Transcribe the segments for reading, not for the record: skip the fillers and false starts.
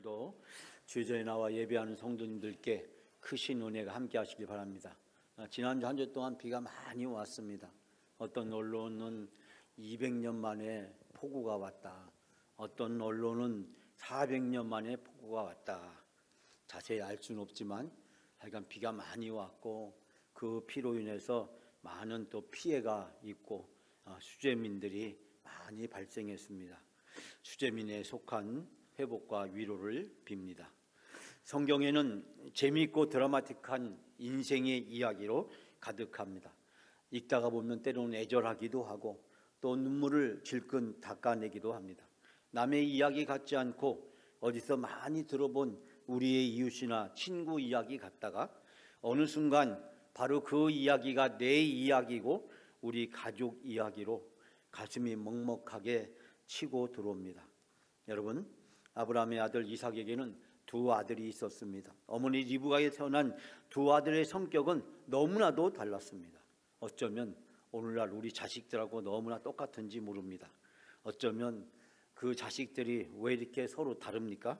오늘도 주전에 나와 예배하는 성도님들께 크신 은혜가 함께 하시길 바랍니다. 지난주 한 주 동안 비가 많이 왔습니다. 어떤 언론은 200년 만에 폭우가 왔다, 어떤 언론은 400년 만에 폭우가 왔다. 자세히 알 수는 없지만 하여간 비가 많이 왔고 그 피로 인해서 많은 또 피해가 있고 수재민들이 많이 발생했습니다. 수재민에 속한 회복과 위로를 빕니다. 성경에는 재미있고 드라마틱한 인생의 이야기로 가득합니다. 읽다가 보면 때로는 애절하기도 하고 또 눈물을 질끈 닦아내기도 합니다. 남의 이야기 같지 않고 어디서 많이 들어본 우리의 이웃이나 친구 이야기 같다가 어느 순간 바로 그 이야기가 내 이야기고 우리 가족 이야기로 가슴이 먹먹하게 치고 들어옵니다. 여러분, 아브라함의 아들 이삭에게는 두 아들이 있었습니다. 어머니 리브가에 태어난 두 아들의 성격은 너무나도 달랐습니다. 어쩌면 오늘날 우리 자식들하고 너무나 똑같은지 모릅니다. 어쩌면 그 자식들이 왜 이렇게 서로 다릅니까?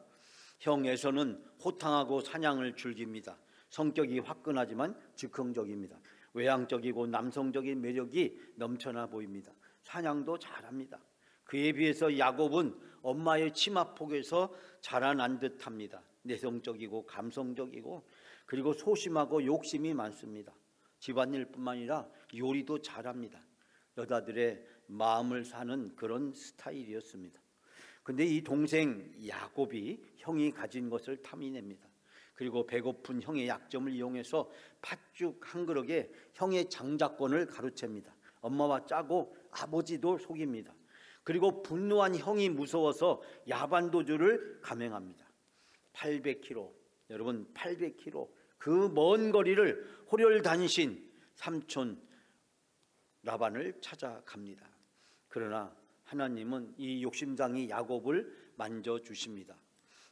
형 에서는 호탕하고 사냥을 즐깁니다. 성격이 화끈하지만 즉흥적입니다. 외향적이고 남성적인 매력이 넘쳐나 보입니다. 사냥도 잘합니다. 그에 비해서 야곱은 엄마의 치마폭에서 자라난 듯합니다. 내성적이고 감성적이고 그리고 소심하고 욕심이 많습니다. 집안일뿐만 아니라 요리도 잘합니다. 여자들의 마음을 사는 그런 스타일이었습니다. 근데 이 동생 야곱이 형이 가진 것을 탐내냅니다. 그리고 배고픈 형의 약점을 이용해서 팥죽 한 그릇에 형의 장자권을 가로챕니다. 엄마와 짜고 아버지도 속입니다. 그리고 분노한 형이 무서워서 야반도주를 감행합니다. 800km, 여러분 800km 그 먼 거리를 호련단신 삼촌 라반을 찾아갑니다. 그러나 하나님은 이 욕심장이 야곱을 만져주십니다.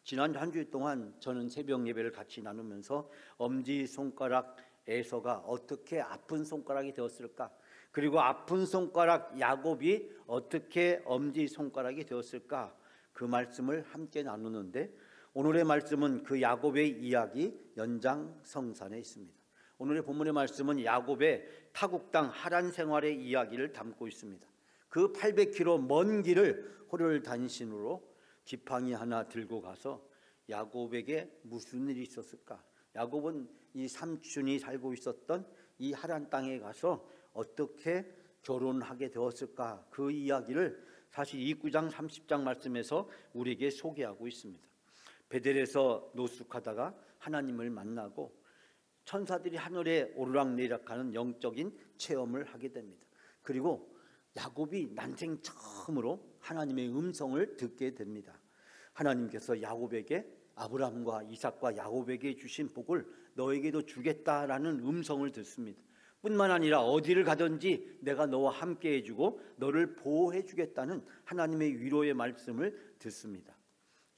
지난 한 주 동안 저는 새벽 예배를 같이 나누면서 엄지손가락 에서가 어떻게 아픈 손가락이 되었을까, 그리고 아픈 손가락 야곱이 어떻게 엄지손가락이 되었을까, 그 말씀을 함께 나누는데 오늘의 말씀은 그 야곱의 이야기 연장성산에 있습니다. 오늘의 본문의 말씀은 야곱의 타국 땅 하란 생활의 이야기를 담고 있습니다. 그 800km 먼 길을 호련단신으로 지팡이 하나 들고 가서 야곱에게 무슨 일이 있었을까? 야곱은 이 삼촌이 살고 있었던 이 하란 땅에 가서 어떻게 결혼하게 되었을까? 그 이야기를 사실 29장 30장 말씀에서 우리에게 소개하고 있습니다. 베델에서 노숙하다가 하나님을 만나고 천사들이 하늘에 오르락내리락하는 영적인 체험을 하게 됩니다. 그리고 야곱이 난생 처음으로 하나님의 음성을 듣게 됩니다. 하나님께서 야곱에게 아브라함과 이삭과 야곱에게 주신 복을 너에게도 주겠다라는 음성을 듣습니다. 뿐만 아니라 어디를 가든지 내가 너와 함께 해주고 너를 보호해 주겠다는 하나님의 위로의 말씀을 듣습니다.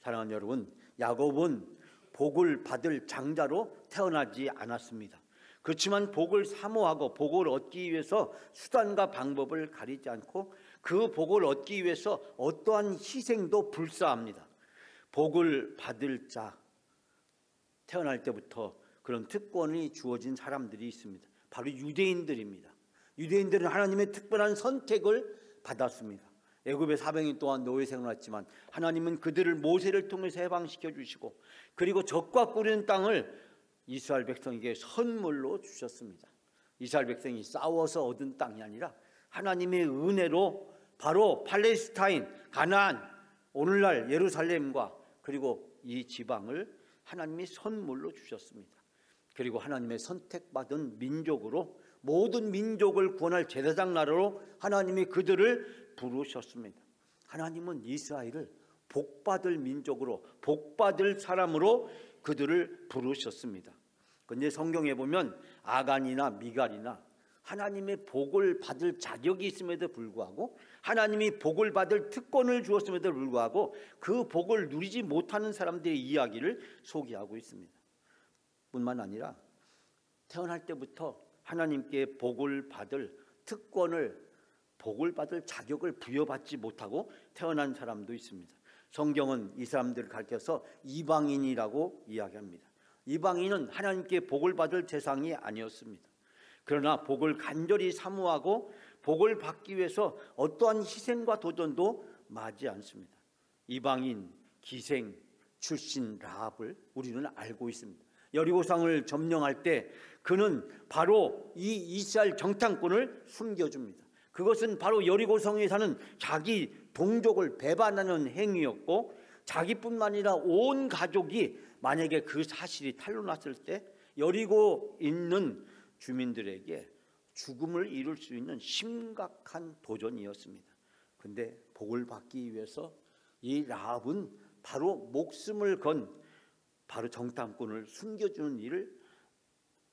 사랑하는 여러분, 야곱은 복을 받을 장자로 태어나지 않았습니다. 그렇지만 복을 사모하고 복을 얻기 위해서 수단과 방법을 가리지 않고 그 복을 얻기 위해서 어떠한 희생도 불사합니다. 복을 받을 자, 태어날 때부터 그런 특권이 주어진 사람들이 있습니다. 바로 유대인들입니다. 유대인들은 하나님의 특별한 선택을 받았습니다. 애굽에 400년 동안 노예 생활했지만 하나님은 그들을 모세를 통해서 해방시켜 주시고 그리고 적과 꾸리는 땅을 이스라엘 백성에게 선물로 주셨습니다. 이스라엘 백성이 싸워서 얻은 땅이 아니라 하나님의 은혜로 바로 팔레스타인, 가나안, 오늘날 예루살렘과 그리고 이 지방을 하나님이 선물로 주셨습니다. 그리고 하나님의 선택받은 민족으로 모든 민족을 구원할 제사장 나라로 하나님이 그들을 부르셨습니다. 하나님은 이스라엘을 복받을 민족으로, 복받을 사람으로 그들을 부르셨습니다. 그런데 성경에 보면 아간이나 미갈이나 하나님의 복을 받을 자격이 있음에도 불구하고 하나님이 복을 받을 특권을 주었음에도 불구하고 그 복을 누리지 못하는 사람들의 이야기를 소개하고 있습니다. 뿐만 아니라 태어날 때부터 하나님께 복을 받을 특권을, 복을 받을 자격을 부여받지 못하고 태어난 사람도 있습니다. 성경은 이 사람들을 가리켜서 이방인이라고 이야기합니다. 이방인은 하나님께 복을 받을 대상이 아니었습니다. 그러나 복을 간절히 사모하고 복을 받기 위해서 어떠한 희생과 도전도 마지 않습니다. 이방인 기생 출신 라합을 우리는 알고 있습니다. 여리고성을 점령할 때 그는 바로 이 이스라엘 정탐꾼을 숨겨줍니다. 그것은 바로 여리고성에 사는 자기 동족을 배반하는 행위였고, 자기뿐만 아니라 온 가족이 만약에 그 사실이 탄로났을 때 여리고 있는 주민들에게 죽음을 이룰 수 있는 심각한 도전이었습니다. 근데 복을 받기 위해서 이 라합은 바로 목숨을 건 바로 정탐꾼을 숨겨주는 일을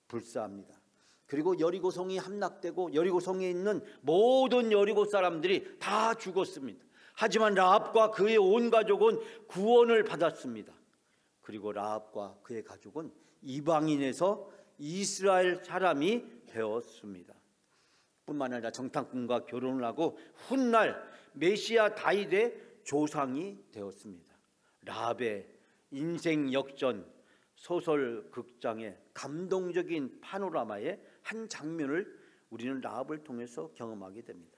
불사합니다. 그리고 여리고성이 함락되고 여리고성에 있는 모든 여리고 사람들이 다 죽었습니다. 하지만 라합과 그의 온 가족은 구원을 받았습니다. 그리고 라합과 그의 가족은 이방인에서 이스라엘 사람이 되었습니다. 뿐만 아니라 정탐꾼과 결혼을 하고 훗날 메시아 다윗의 조상이 되었습니다. 라합의 인생 역전 소설 극장의 감동적인 파노라마의 한 장면을 우리는 라합을 통해서 경험하게 됩니다.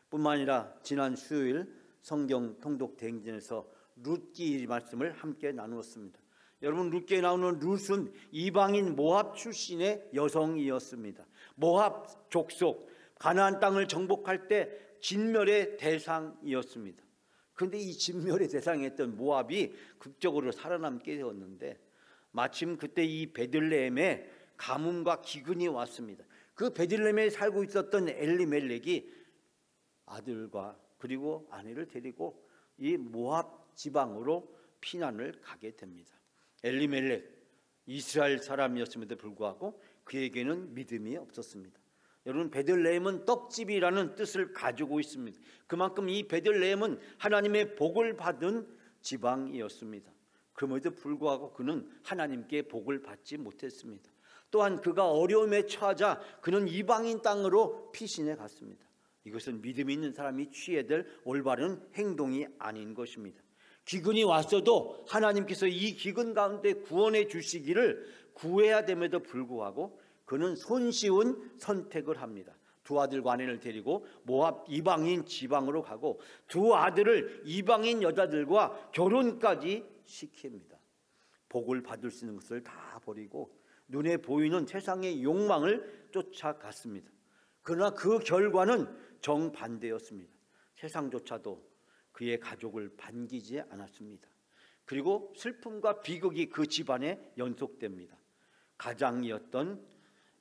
뿐만 아니라 지난 수요일 성경 통독 대행진에서 룻기 말씀을 함께 나누었습니다. 여러분, 룻기에 나오는 룻은 이방인 모압 출신의 여성이었습니다. 모압 족속 가나안 땅을 정복할 때 진멸의 대상이었습니다. 그런데 이 진멸의 대상이었던 모압이 극적으로 살아남게 되었는데, 마침 그때 이 베들레헴에 가뭄과 기근이 왔습니다. 그 베들레헴에 살고 있었던 엘리멜렉이 아들과 그리고 아내를 데리고 이 모압 지방으로 피난을 가게 됩니다. 엘리멜렉 이스라엘 사람이었음에도 불구하고 그에게는 믿음이 없었습니다. 여러분, 베들레헴은 떡집이라는 뜻을 가지고 있습니다. 그만큼 이 베들레헴은 하나님의 복을 받은 지방이었습니다. 그럼에도 불구하고 그는 하나님께 복을 받지 못했습니다. 또한 그가 어려움에 처하자 그는 이방인 땅으로 피신해 갔습니다. 이것은 믿음 있는 사람이 취해야 될 올바른 행동이 아닌 것입니다. 기근이 왔어도 하나님께서 이 기근 가운데 구원해 주시기를 구해야 됨에도 불구하고 그는 손쉬운 선택을 합니다. 두 아들과 아내를 데리고 모압 이방인 지방으로 가고 두 아들을 이방인 여자들과 결혼까지 시킵니다. 복을 받을 수 있는 것을 다 버리고 눈에 보이는 세상의 욕망을 쫓아갔습니다. 그러나 그 결과는 정반대였습니다. 세상조차도 그의 가족을 반기지 않았습니다. 그리고 슬픔과 비극이 그 집안에 연속됩니다. 가장이었던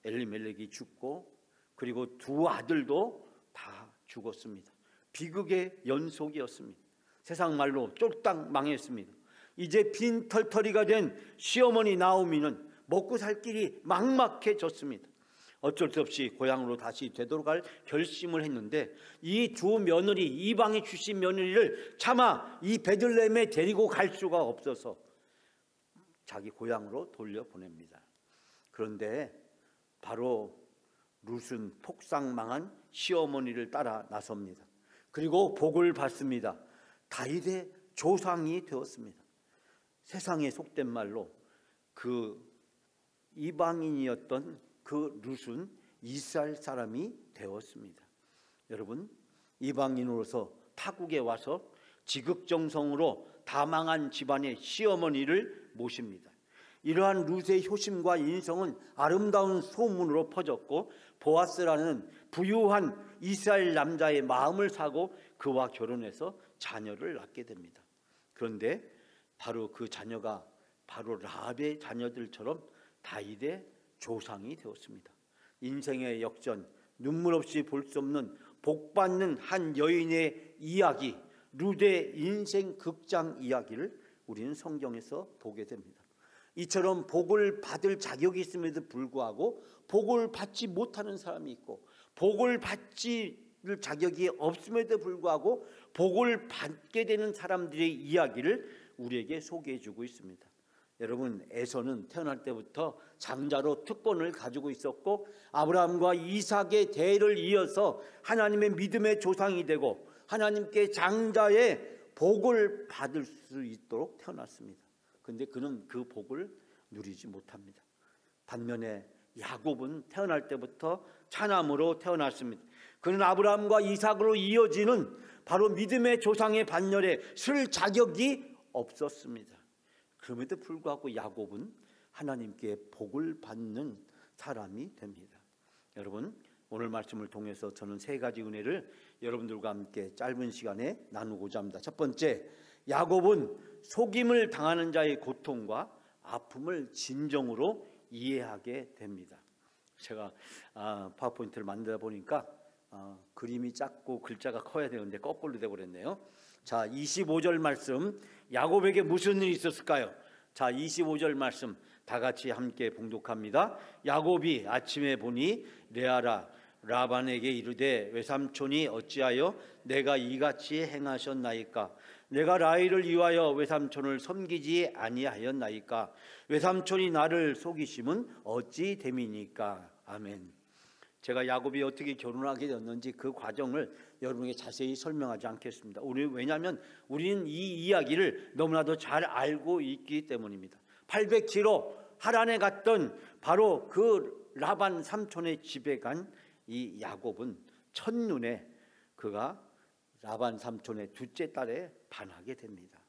엘리멜렉이 죽고 그리고 두 아들도 다 죽었습니다. 비극의 연속이었습니다. 세상 말로 쫄딱 망했습니다. 이제 빈털터리가 된 시어머니 나오미는 먹고 살 길이 막막해졌습니다. 어쩔 수 없이 고향으로 다시 되돌아갈 결심을 했는데 이 두 며느리, 이방인 출신 며느리를 차마 이 베들레헴에 데리고 갈 수가 없어서 자기 고향으로 돌려보냅니다. 그런데 바로 룻은 폭삭망한 시어머니를 따라 나섭니다. 그리고 복을 받습니다. 다윗의 조상이 되었습니다. 세상에 속된 말로 그 이방인이었던 그 룻은 이스라엘 사람이 되었습니다. 여러분, 이방인으로서 타국에 와서 지극정성으로 다 망한 집안의 시어머니를 모십니다. 이러한 룻의 효심과 인성은 아름다운 소문으로 퍼졌고 보아스라는 부유한 이스라엘 남자의 마음을 사고 그와 결혼해서 자녀를 낳게 됩니다. 그런데 바로 그 자녀가 바로 라합의 자녀들처럼 다윗의 조상이 되었습니다. 인생의 역전, 눈물 없이 볼 수 없는 복받는 한 여인의 이야기, 룻의 인생 극장 이야기를 우리는 성경에서 보게 됩니다. 이처럼 복을 받을 자격이 있음에도 불구하고 복을 받지 못하는 사람이 있고, 복을 받지 자격이 없음에도 불구하고 복을 받게 되는 사람들의 이야기를 우리에게 소개해 주고 있습니다. 여러분, 에서는 태어날 때부터 장자로 특권을 가지고 있었고 아브라함과 이삭의 대를 이어서 하나님의 믿음의 조상이 되고 하나님께 장자의 복을 받을 수 있도록 태어났습니다. 근데 그는 그 복을 누리지 못합니다. 반면에 야곱은 태어날 때부터 차남으로 태어났습니다. 그는 아브라함과 이삭으로 이어지는 바로 믿음의 조상의 반열에 쓸 자격이 없었습니다. 그럼에도 불구하고 야곱은 하나님께 복을 받는 사람이 됩니다. 여러분, 오늘 말씀을 통해서 저는 세 가지 은혜를 여러분들과 함께 짧은 시간에 나누고자 합니다. 첫 번째, 야곱은 속임을 당하는 자의 고통과 아픔을 진정으로 이해하게 됩니다. 제가 파워포인트를 만들다 보니까 그림이 작고 글자가 커야 되는데 거꾸로 되어버렸네요. 자, 25절 말씀, 야곱에게 무슨 일이 있었을까요? 자, 25절 말씀 다 같이 함께 봉독합니다. 야곱이 아침에 보니 레아라 라반에게 이르되 외삼촌이 어찌하여 내가 이같이 행하셨나이까? 내가 라헬을 위하여 외삼촌을 섬기지 아니하였나이까? 외삼촌이 나를 속이심은 어찌 됨이니까? 아멘. 제가 야곱이 어떻게 결혼하게 되었는지 그 과정을 여러분에게 자세히 설명하지 않겠습니다. 왜냐하면 우리는 이 이야기를 너무나도 잘 알고 있기 때문입니다. 807호 하란에 갔던 바로 그 라반 삼촌의 집에 간 이 야곱은 첫눈에 그가 라반 삼촌의 둘째 딸에 반하게 됩니다.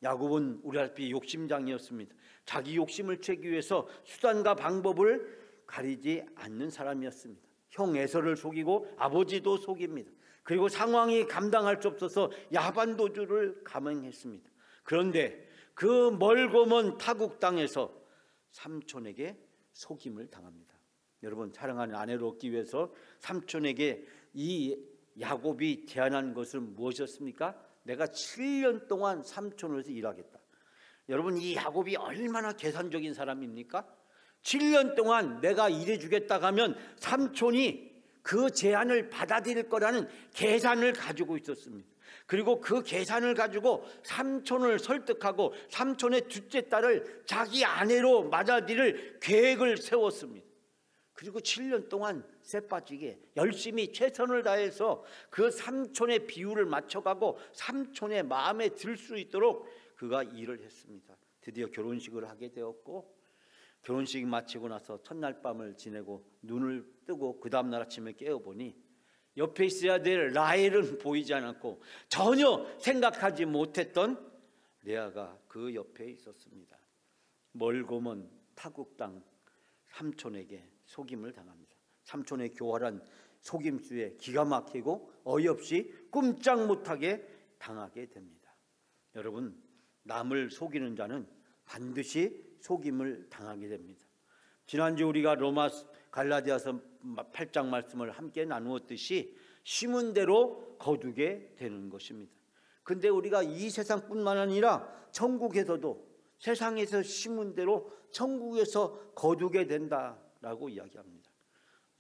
야곱은 우리알피 욕심장이었습니다. 자기 욕심을 채기 위해서 수단과 방법을 가리지 않는 사람이었습니다. 형 에서를 속이고 아버지도 속입니다. 그리고 상황이 감당할 수 없어서 야반도주를 감행했습니다. 그런데 그 멀고 먼 타국 땅에서 삼촌에게 속임을 당합니다. 여러분, 사랑하는 아내를 얻기 위해서 삼촌에게 이 야곱이 제안한 것은 무엇이었습니까? 내가 7년 동안 삼촌으로서 일하겠다. 여러분, 이 야곱이 얼마나 계산적인 사람입니까? 7년 동안 내가 일해주겠다 하면 삼촌이 그 제안을 받아들일 거라는 계산을 가지고 있었습니다. 그리고 그 계산을 가지고 삼촌을 설득하고 삼촌의 둘째 딸을 자기 아내로 맞아들일 계획을 세웠습니다. 그리고 7년 동안 쎄빠지게 열심히 최선을 다해서 그 삼촌의 비율을 맞춰가고 삼촌의 마음에 들 수 있도록 그가 일을 했습니다. 드디어 결혼식을 하게 되었고, 결혼식 마치고 나서 첫날 밤을 지내고 눈을 뜨고 그 다음날 아침에 깨어보니 옆에 있어야 될 라헬은 보이지 않았고 전혀 생각하지 못했던 레아가 그 옆에 있었습니다. 멀고 먼 타국 땅 삼촌에게 속임을 당합니다. 삼촌의 교활한 속임수에 기가 막히고 어이없이 꼼짝 못하게 당하게 됩니다. 여러분, 남을 속이는 자는 반드시 속임을 당하게 됩니다. 지난주 우리가 로마 갈라디아서 8장 말씀을 함께 나누었듯이 심은 대로 거두게 되는 것입니다. 근데 우리가 이 세상뿐만 아니라 천국에서도 세상에서 심은 대로 천국에서 거두게 된다라고 이야기합니다.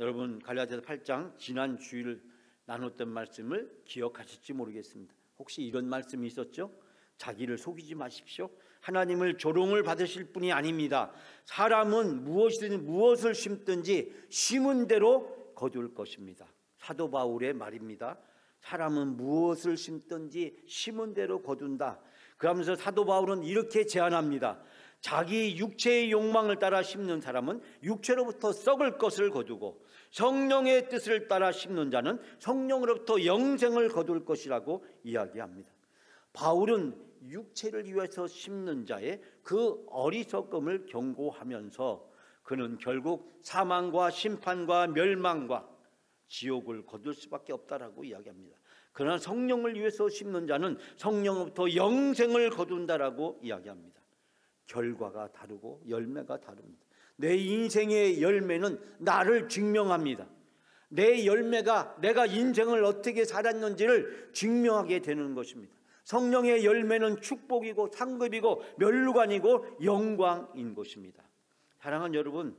여러분, 갈라디아서 8장 지난 주일 나눴던 말씀을 기억하실지 모르겠습니다. 혹시 이런 말씀이 있었죠? 자기를 속이지 마십시오. 하나님을 조롱을 받으실 분이 아닙니다. 사람은 무엇을 심든지 심은 대로 거둘 것입니다. 사도 바울의 말입니다. 사람은 무엇을 심든지 심은 대로 거둔다. 그러면서 사도 바울은 이렇게 제안합니다. 자기 육체의 욕망을 따라 심는 사람은 육체로부터 썩을 것을 거두고 성령의 뜻을 따라 심는 자는 성령으로부터 영생을 거둘 것이라고 이야기합니다. 바울은 육체를 위해서 심는 자의 그 어리석음을 경고하면서 그는 결국 사망과 심판과 멸망과 지옥을 거둘 수밖에 없다라고 이야기합니다. 그러나 성령을 위해서 심는 자는 성령으로부터 영생을 거둔다라고 이야기합니다. 결과가 다르고 열매가 다릅니다. 내 인생의 열매는 나를 증명합니다. 내 열매가 내가 인생을 어떻게 살았는지를 증명하게 되는 것입니다. 성령의 열매는 축복이고 상급이고 면류관이고 영광인 것입니다. 사랑하는 여러분,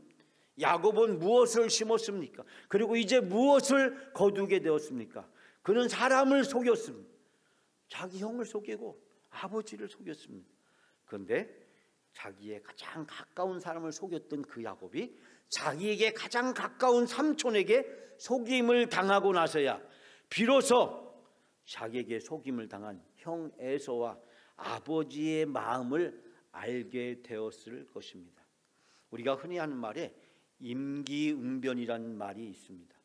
야곱은 무엇을 심었습니까? 그리고 이제 무엇을 거두게 되었습니까? 그는 사람을 속였습니다. 자기 형을 속이고 아버지를 속였습니다. 그런데 자기의 가장 가까운 사람을 속였던 그 야곱이 자기에게 가장 가까운 삼촌에게 속임을 당하고 나서야 비로소 자기에게 속임을 당한 형 에서와 아버지의 마음을 알게 되었을 것입니다. 우리가 흔히 하는 말에 임기응변이라는 말이 있습니다.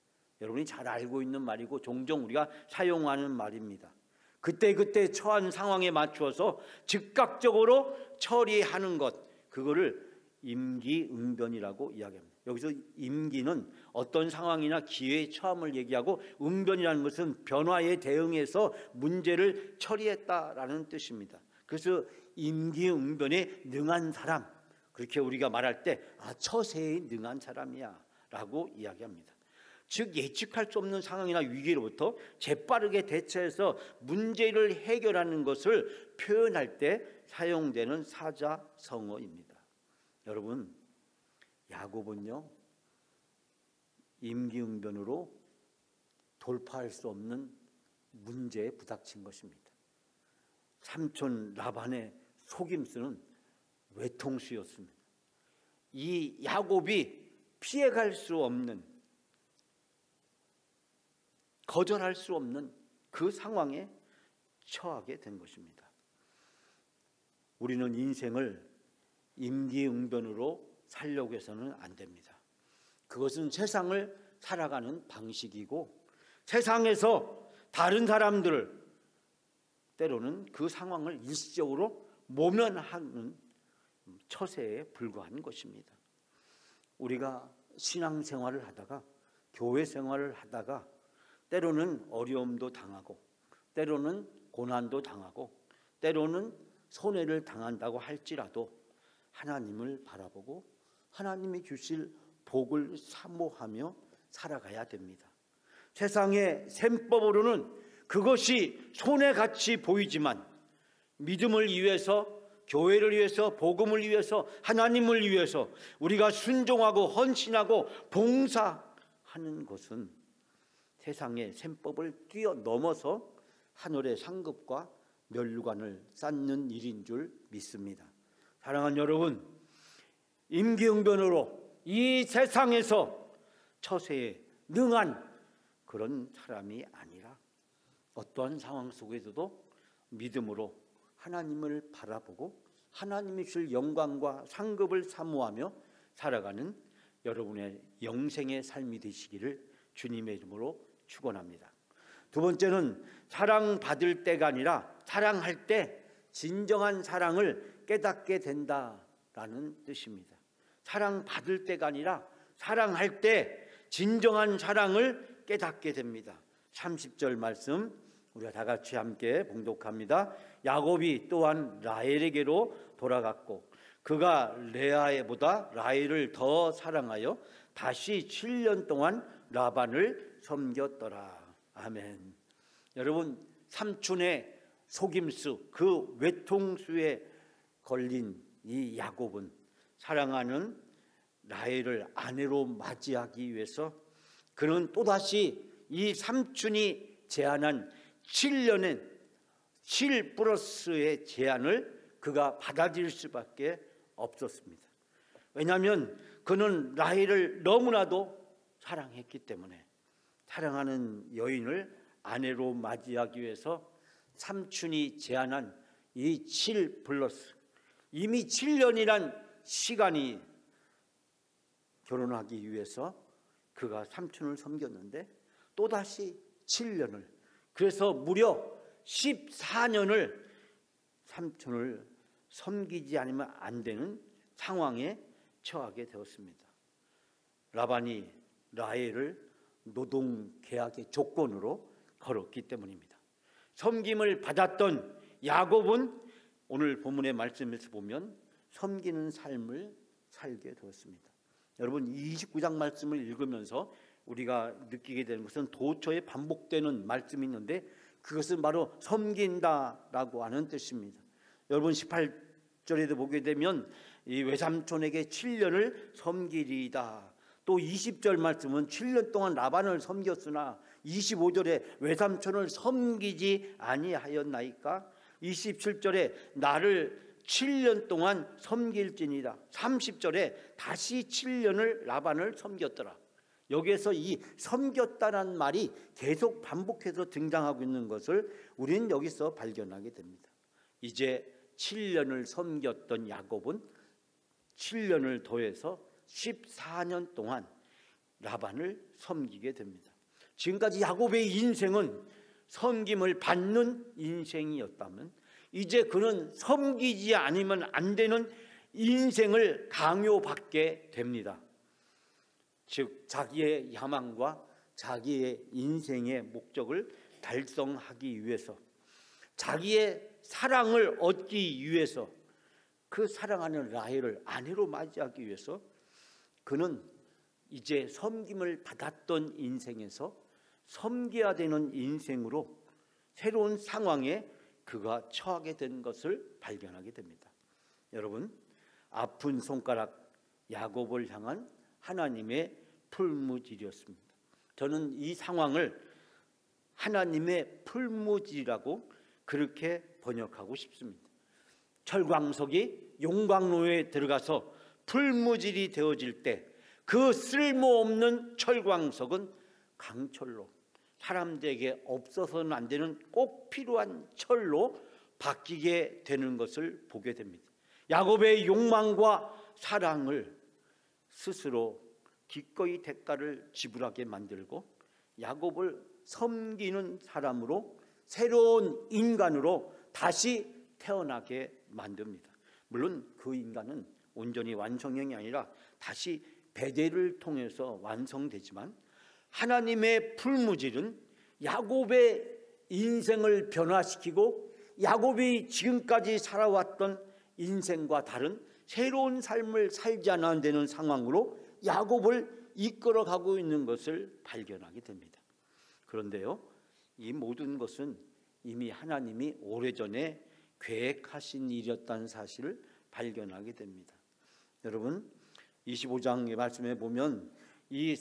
여러분이 잘 알고 있는 말이고 종종 우리가 사용하는 말입니다. 그때그때 처한 상황에 맞추어서 즉각적으로 처리하는 것, 그거를 임기응변이라고 이야기합니다. 여기서 임기는 어떤 상황이나 기회에 처함을 얘기하고, 응변이라는 것은 변화에 대응해서 문제를 처리했다라는 뜻입니다. 그래서 임기응변에 능한 사람, 그렇게 우리가 말할 때 처세에 능한 사람이야 라고 이야기합니다. 즉 예측할 수 없는 상황이나 위기로부터 재빠르게 대처해서 문제를 해결하는 것을 표현할 때 사용되는 사자성어입니다. 여러분, 야곱은요 임기응변으로 돌파할 수 없는 문제에 부닥친 것입니다. 삼촌 라반의 속임수는 외통수였습니다. 이 야곱이 피해갈 수 없는, 거절할 수 없는 그 상황에 처하게 된 것입니다. 우리는 인생을 임기응변으로 살려고 해서는 안 됩니다. 그것은 세상을 살아가는 방식이고, 세상에서 다른 사람들을 때로는 그 상황을 일시적으로 모면하는 처세에 불과한 것입니다. 우리가 신앙생활을 하다가, 교회 생활을 하다가 때로는 어려움도 당하고, 때로는 고난도 당하고, 때로는 손해를 당한다고 할지라도 하나님을 바라보고 하나님이 주실 복을 사모하며 살아가야 됩니다. 세상의 셈법으로는 그것이 손해같이 보이지만 믿음을 위해서, 교회를 위해서, 복음을 위해서, 하나님을 위해서 우리가 순종하고 헌신하고 봉사하는 것은 세상의 셈법을 뛰어넘어서 하늘의 상급과 멸류관을 쌓는 일인 줄 믿습니다. 사랑하는 여러분, 임기응변으로 이 세상에서 처세에 능한 그런 사람이 아니라 어떠한 상황 속에서도 믿음으로 하나님을 바라보고 하나님이 주실 영광과 상급을 사모하며 살아가는 여러분의 영생의 삶이 되시기를 주님의 이름으로 축원합니다. 두 번째는 사랑받을 때가 아니라 사랑할 때 진정한 사랑을 깨닫게 된다라는 뜻입니다. 사랑받을 때가 아니라 사랑할 때 진정한 사랑을 깨닫게 됩니다. 30절 말씀 우리가 다 같이 함께 봉독합니다. 야곱이 또한 라헬에게로 돌아갔고 그가 레아보다 라헬을 더 사랑하여 다시 7년 동안 라반을 섬겼더라. 아멘. 여러분, 삼촌의 속임수, 그 외통수에 걸린 이 야곱은 사랑하는 라헬을 아내로 맞이하기 위해서 그는 또다시 이 삼촌이 제안한 7년의 7 플러스의 제안을 그가 받아들일 수밖에 없었습니다. 왜냐하면 그는 라헬을 너무나도 사랑했기 때문에 사랑하는 여인을 아내로 맞이하기 위해서 삼촌이 제안한 이 7 플러스, 이미 7년이란 시간이 결혼하기 위해서 그가 삼촌을 섬겼는데 또다시 7년을, 그래서 무려 14년을 삼촌을 섬기지 않으면 안 되는 상황에 처하게 되었습니다. 라반이 라헬을 노동 계약의 조건으로 걸었기 때문입니다. 섬김을 받았던 야곱은 오늘 본문의 말씀에서 보면 섬기는 삶을 살게 되었습니다. 여러분, 29장 말씀을 읽으면서 우리가 느끼게 되는 것은 도처에 반복되는 말씀이 있는데 그것은 바로 섬긴다라고 하는 뜻입니다. 여러분, 18절에도 보게 되면 이 외삼촌에게 7년을 섬기리이다. 또 20절 말씀은 7년 동안 라반을 섬겼으나 25절에 외삼촌을 섬기지 아니하였나이까. 27절에 나를 7년 동안 섬길지니라. 30절에 다시 7년을 라반을 섬겼더라. 여기에서 이 섬겼다라는 말이 계속 반복해서 등장하고 있는 것을 우리는 여기서 발견하게 됩니다. 이제 7년을 섬겼던 야곱은 7년을 더해서 14년 동안 라반을 섬기게 됩니다. 지금까지 야곱의 인생은 섬김을 받는 인생이었다면 이제 그는 섬기지 않으면 안 되는 인생을 강요받게 됩니다. 즉 자기의 야망과 자기의 인생의 목적을 달성하기 위해서, 자기의 사랑을 얻기 위해서, 그 사랑하는 라헬을 아내로 맞이하기 위해서 그는 이제 섬김을 받았던 인생에서 섬겨야 되는 인생으로 새로운 상황에 그가 처하게 된 것을 발견하게 됩니다. 여러분, 아픈 손가락 야곱을 향한 하나님의 풀무질이었습니다. 저는 이 상황을 하나님의 풀무질이라고 그렇게 번역하고 싶습니다. 철광석이 용광로에 들어가서 풀무질이 되어질 때 그 쓸모없는 철광석은 강철로, 사람들에게 없어서는 안 되는 꼭 필요한 철로 바뀌게 되는 것을 보게 됩니다. 야곱의 욕망과 사랑을 스스로 기꺼이 대가를 지불하게 만들고 야곱을 섬기는 사람으로, 새로운 인간으로 다시 태어나게 만듭니다. 물론 그 인간은 온전히 완성형이 아니라 다시 배대를 통해서 완성되지만 하나님의 풀무질은 야곱의 인생을 변화시키고 야곱이 지금까지 살아왔던 인생과 다른 새로운 삶을 살지 않아야 되는 상황으로 야곱을 이끌어가고 있는 것을 발견하게 됩니다. 그런데요, 이 모든 것은 이미 하나님이 오래전에 계획하신 일이었다는 사실을 발견하게 됩니다. 여러분, 25장의 말씀에 보면 이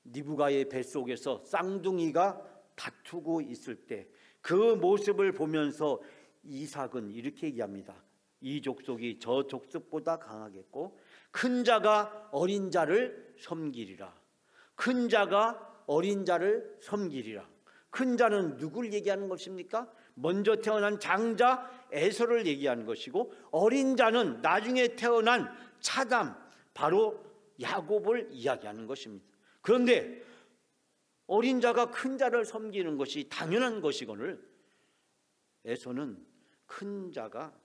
리브가의 뱃속에서 쌍둥이가 다투고 있을 때 그 모습을 보면서 이삭은 이렇게 얘기합니다. 이 족속이 저 족속보다 강하겠고 큰 자가 어린 자를 섬기리라. 큰 자가 어린 자를 섬기리라. 큰 자는 누굴 얘기하는 것입니까? 먼저 태어난 장자 에서를 얘기하는 것이고, 어린 자는 나중에 태어난 차담, 바로 야곱을 이야기하는 것입니다. 그런데 어린 자가 큰 자를 섬기는 것이 당연한 것이거늘 에서는 큰 자가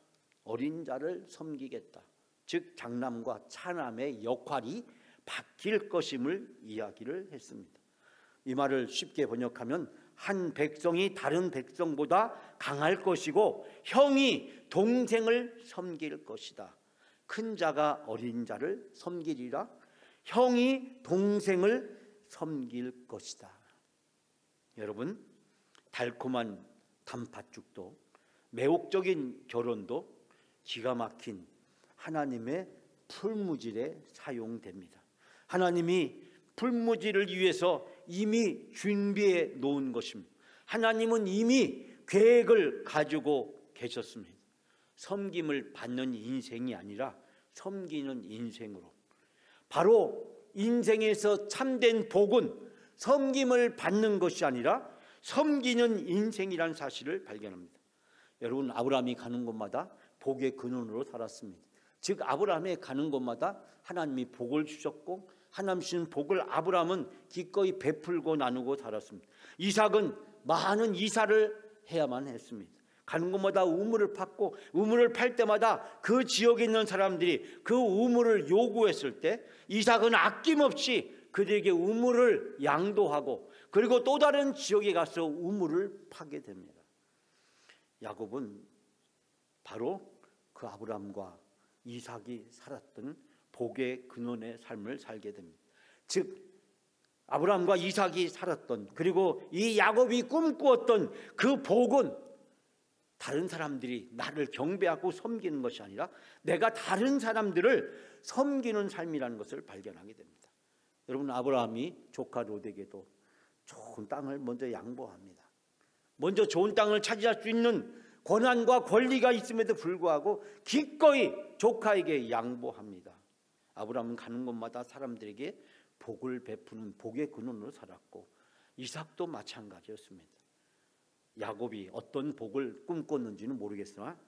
어린 자를 섬기겠다, 즉 장남과 차남의 역할이 바뀔 것임을 이야기를 했습니다. 이 말을 쉽게 번역하면 한 백성이 다른 백성보다 강할 것이고 형이 동생을 섬길 것이다. 큰 자가 어린 자를 섬기리라. 형이 동생을 섬길 것이다. 여러분, 달콤한 단팥죽도, 매혹적인 결혼도 기가 막힌 하나님의 풀무질에 사용됩니다. 하나님이 풀무질을 위해서 이미 준비해 놓은 것입니다. 하나님은 이미 계획을 가지고 계셨습니다. 섬김을 받는 인생이 아니라 섬기는 인생으로, 바로 인생에서 참된 복은 섬김을 받는 것이 아니라 섬기는 인생이라는 사실을 발견합니다. 여러분, 아브라함이 가는 곳마다 복의 근원으로 살았습니다. 즉 아브라함이 가는 곳마다 하나님이 복을 주셨고, 하나님 주신 복을 아브라함은 기꺼이 베풀고 나누고 살았습니다. 이삭은 많은 이사를 해야만 했습니다. 가는 곳마다 우물을 팠고, 우물을 팔 때마다 그 지역에 있는 사람들이 그 우물을 요구했을 때 이삭은 아낌없이 그들에게 우물을 양도하고, 그리고 또 다른 지역에 가서 우물을 파게 됩니다. 야곱은 바로 그 아브라함과 이삭이 살았던 복의 근원의 삶을 살게 됩니다. 즉 아브라함과 이삭이 살았던, 그리고 이 야곱이 꿈꾸었던 그 복은 다른 사람들이 나를 경배하고 섬기는 것이 아니라 내가 다른 사람들을 섬기는 삶이라는 것을 발견하게 됩니다. 여러분, 아브라함이 조카 롯에게도 좋은 땅을 먼저 양보합니다. 먼저 좋은 땅을 차지할 수 있는 권한과 권리가 있음에도 불구하고 기꺼이 조카에게 양보합니다. 아브라함은 가는 곳마다 사람들에게 복을 베푸는 복의 근원으로 살았고, 이삭도 마찬가지였습니다. 야곱이 어떤 복을 꿈꿨는지는 모르겠으나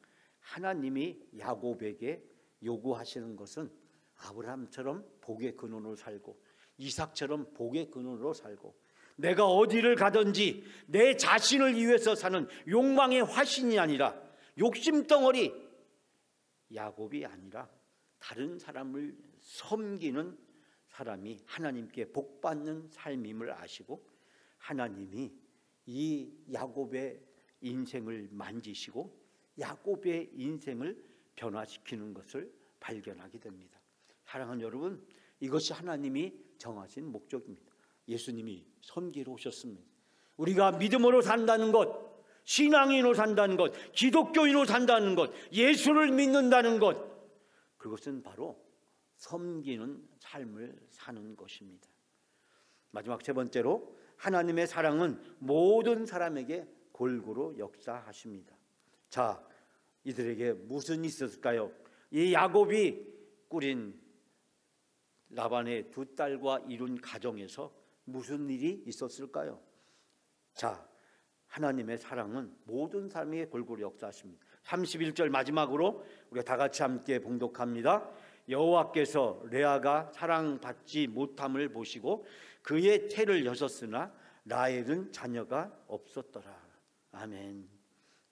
하나님이 야곱에게 요구하시는 것은 아브라함처럼 복의 근원으로 살고, 이삭처럼 복의 근원으로 살고, 내가 어디를 가든지 내 자신을 위해서 사는 욕망의 화신이 아니라, 욕심덩어리 야곱이 아니라 다른 사람을 섬기는 사람이 하나님께 복받는 삶임을 아시고, 하나님이 이 야곱의 인생을 만지시고 야곱의 인생을 변화시키는 것을 발견하게 됩니다. 사랑하는 여러분, 이것이 하나님이 정하신 목적입니다. 예수님이 섬기러 오셨습니다. 우리가 믿음으로 산다는 것, 신앙인으로 산다는 것, 기독교인으로 산다는 것, 예수를 믿는다는 것, 그것은 바로 섬기는 삶을 사는 것입니다. 마지막 세 번째로, 하나님의 사랑은 모든 사람에게 골고루 역사하십니다. 자, 이들에게 무슨 일이 있었을까요? 이 야곱이 꾸린 라반의 두 딸과 이룬 가정에서 무슨 일이 있었을까요? 자, 하나님의 사랑은 모든 사람에게 골고루 역사하십니다. 31절 마지막으로 우리가 다 같이 함께 봉독합니다. 여호와께서 레아가 사랑받지 못함을 보시고 그의 태를 여셨으나 라헬은 자녀가 없었더라. 아멘.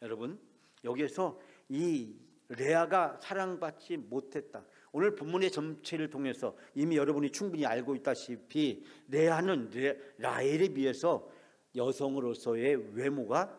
여러분, 여기에서 이 레아가 사랑받지 못했다, 오늘 본문의 전체를 통해서 이미 여러분이 충분히 알고 있다시피 레아는 라헬에 비해서 여성으로서의 외모가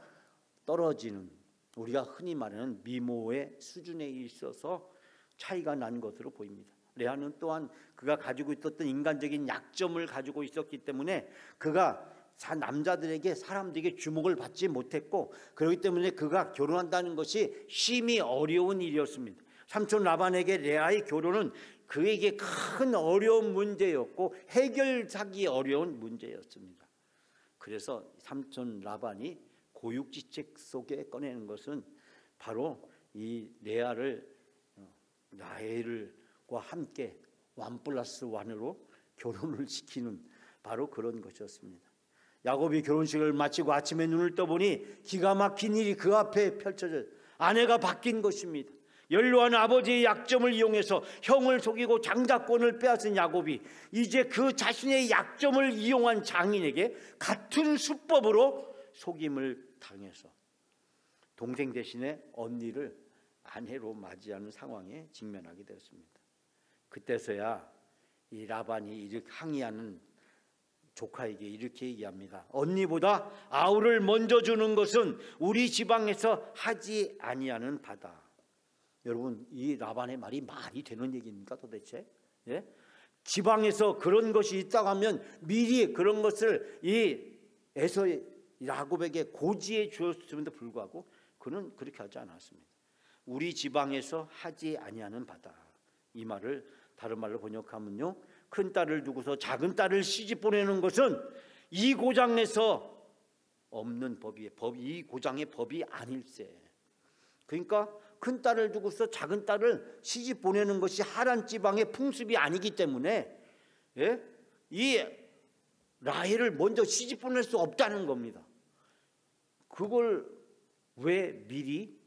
떨어지는, 우리가 흔히 말하는 미모의 수준에 있어서 차이가 난 것으로 보입니다. 레아는 또한 그가 가지고 있었던 인간적인 약점을 가지고 있었기 때문에 그가 남자들에게, 사람들에게 주목을 받지 못했고, 그렇기 때문에 그가 결혼한다는 것이 심히 어려운 일이었습니다. 삼촌 라반에게 레아의 결혼은 그에게 큰 어려운 문제였고 해결하기 어려운 문제였습니다. 그래서 삼촌 라반이 고육지책 속에 꺼내는 것은 바로 이 레아를 라헬과 함께 1+1으로 결혼을 시키는 바로 그런 것이었습니다. 야곱이 결혼식을 마치고 아침에 눈을 떠보니 기가 막힌 일이 그 앞에 펼쳐져요. 아내가 바뀐 것입니다. 연로한 아버지의 약점을 이용해서 형을 속이고 장자권을 빼앗은 야곱이 이제 그 자신의 약점을 이용한 장인에게 같은 수법으로 속임을 당해서 동생 대신에 언니를 아내로 맞이하는 상황에 직면하게 되었습니다. 그때서야 이 라반이 이렇게 항의하는 조카에게 이렇게 얘기합니다. 언니보다 아우를 먼저 주는 것은 우리 지방에서 하지 아니하는 바다. 여러분, 이 라반의 말이 말이 되는 얘기입니까 도대체? 예? 지방에서 그런 것이 있다고 하면 미리 그런 것을 이 에서의 야곱에게 고지해 주었음에도 불구하고 그는 그렇게 하지 않았습니다. 우리 지방에서 하지 아니하는 바다. 이 말을 다른 말로 번역하면요, 큰 딸을 두고서 작은 딸을 시집 보내는 것은 이 고장에서 없는 법이에요. 이 고장의 법이 아닐세. 그러니까 큰 딸을 두고서 작은 딸을 시집 보내는 것이 하란 지방의 풍습이 아니기 때문에 이 라헬을 먼저 시집 보낼 수 없다는 겁니다. 그걸 왜 미리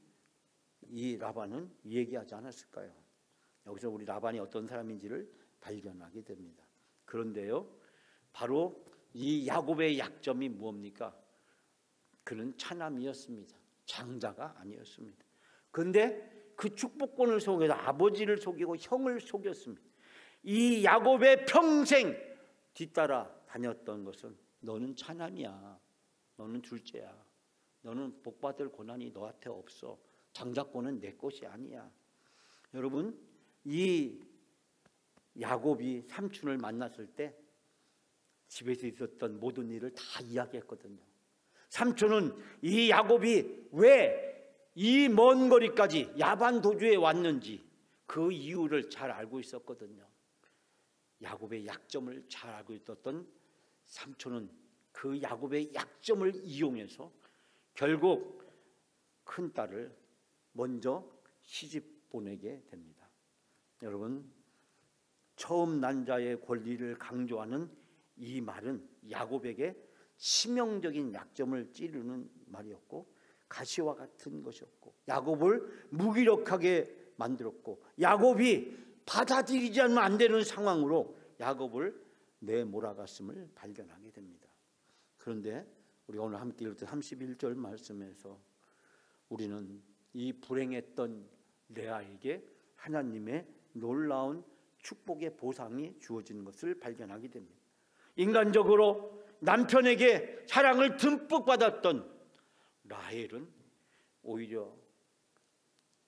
이 라반은 얘기하지 않았을까요? 여기서 우리 라반이 어떤 사람인지를 발견하게 됩니다. 그런데요, 바로 이 야곱의 약점이 뭡니까? 그는 차남이었습니다. 장자가 아니었습니다. 그런데 그 축복권을 속여서 아버지를 속이고 형을 속였습니다. 이 야곱의 평생 뒤따라 다녔던 것은 너는 차남이야, 너는 둘째야, 너는 복받을 권한이 너한테 없어, 장자권은 내 것이 아니야. 여러분, 이 야곱이 삼촌을 만났을 때 집에서 있었던 모든 일을 다 이야기했거든요. 삼촌은 이 야곱이 왜 이 먼 거리까지 야반 도주에 왔는지 그 이유를 잘 알고 있었거든요. 야곱의 약점을 잘 알고 있었던 삼촌은 그 야곱의 약점을 이용해서 결국 큰 딸을 먼저 시집 보내게 됩니다. 여러분, 처음 난 자의 권리를 강조하는 이 말은 야곱에게 치명적인 약점을 찌르는 말이었고 가시와 같은 것이었고 야곱을 무기력하게 만들었고 야곱이 받아들이지 않으면 안 되는 상황으로 야곱을 내몰아갔음을 발견하게 됩니다. 그런데 우리가 오늘 함께 읽을 때 31절 말씀에서 우리는 이 불행했던 레아에게 하나님의 놀라운 축복의 보상이 주어지는 것을 발견하게 됩니다. 인간적으로 남편에게 사랑을 듬뿍 받았던 라헬은 오히려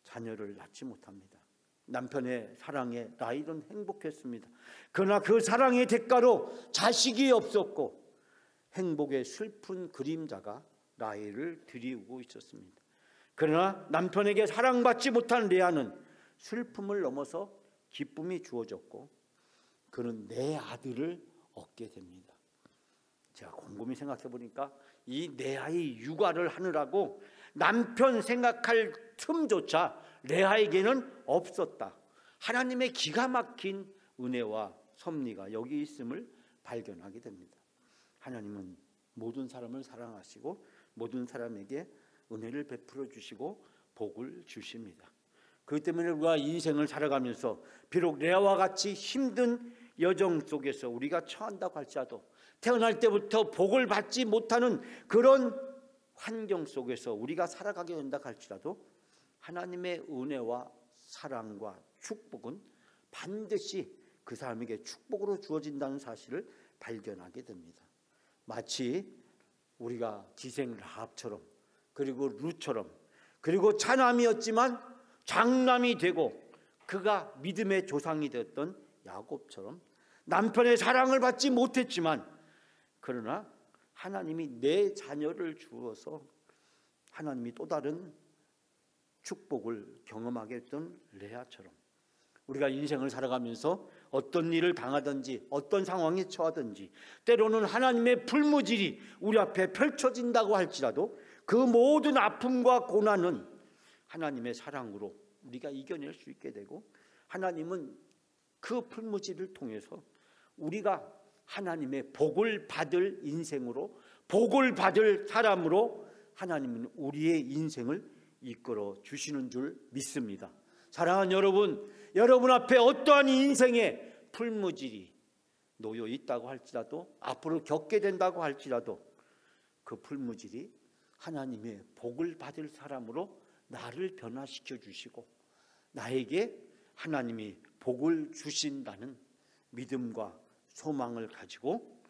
자녀를 낳지 못합니다. 남편의 사랑에 라헬은 행복했습니다. 그러나 그 사랑의 대가로 자식이 없었고 행복의 슬픈 그림자가 라헬을 드리우고 있었습니다. 그러나 남편에게 사랑받지 못한 레아는 슬픔을 넘어서 기쁨이 주어졌고 그는 내 아들을 얻게 됩니다. 제가 곰곰이 생각해 보니까 이 레아의 육아를 하느라고 남편 생각할 틈조차 레아에게는 없었다. 하나님의 기가 막힌 은혜와 섭리가 여기 있음을 발견하게 됩니다. 하나님은 모든 사람을 사랑하시고 모든 사람에게 은혜를 베풀어 주시고 복을 주십니다. 그렇기 때문에 우리가 인생을 살아가면서 비록 레아와 같이 힘든 여정 속에서 우리가 처한다고 할지라도 태어날 때부터 복을 받지 못하는 그런 환경 속에서 우리가 살아가게 된다고 할지라도 하나님의 은혜와 사랑과 축복은 반드시 그 사람에게 축복으로 주어진다는 사실을 발견하게 됩니다. 마치 우리가 기생 라합처럼 그리고 룻처럼 그리고 차남이었지만 장남이 되고 그가 믿음의 조상이 되었던 야곱처럼 남편의 사랑을 받지 못했지만 그러나 하나님이 내 자녀를 주어서 하나님이 또 다른 축복을 경험하게 했던 레아처럼 우리가 인생을 살아가면서 어떤 일을 당하든지 어떤 상황에 처하든지 때로는 하나님의 불무질이 우리 앞에 펼쳐진다고 할지라도 그 모든 아픔과 고난은 하나님의 사랑으로 우리가 이겨낼 수 있게 되고 하나님은 그 풀무질을 통해서 우리가 하나님의 복을 받을 인생으로 복을 받을 사람으로 하나님은 우리의 인생을 이끌어 주시는 줄 믿습니다. 사랑하는 여러분, 여러분 앞에 어떠한 인생의 풀무질이 놓여 있다고 할지라도 앞으로 겪게 된다고 할지라도 그 풀무질이 하나님의 복을 받을 사람으로 나를 변화시켜 주시고 나에게 하나님이 복을 주신다는 믿음과 소망을 가지고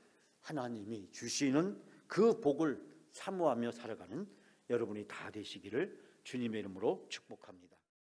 하나님이 주시는 그 복을 사모하며 살아가는 여러분이 다 되시기를 주님의 이름으로 축복합니다.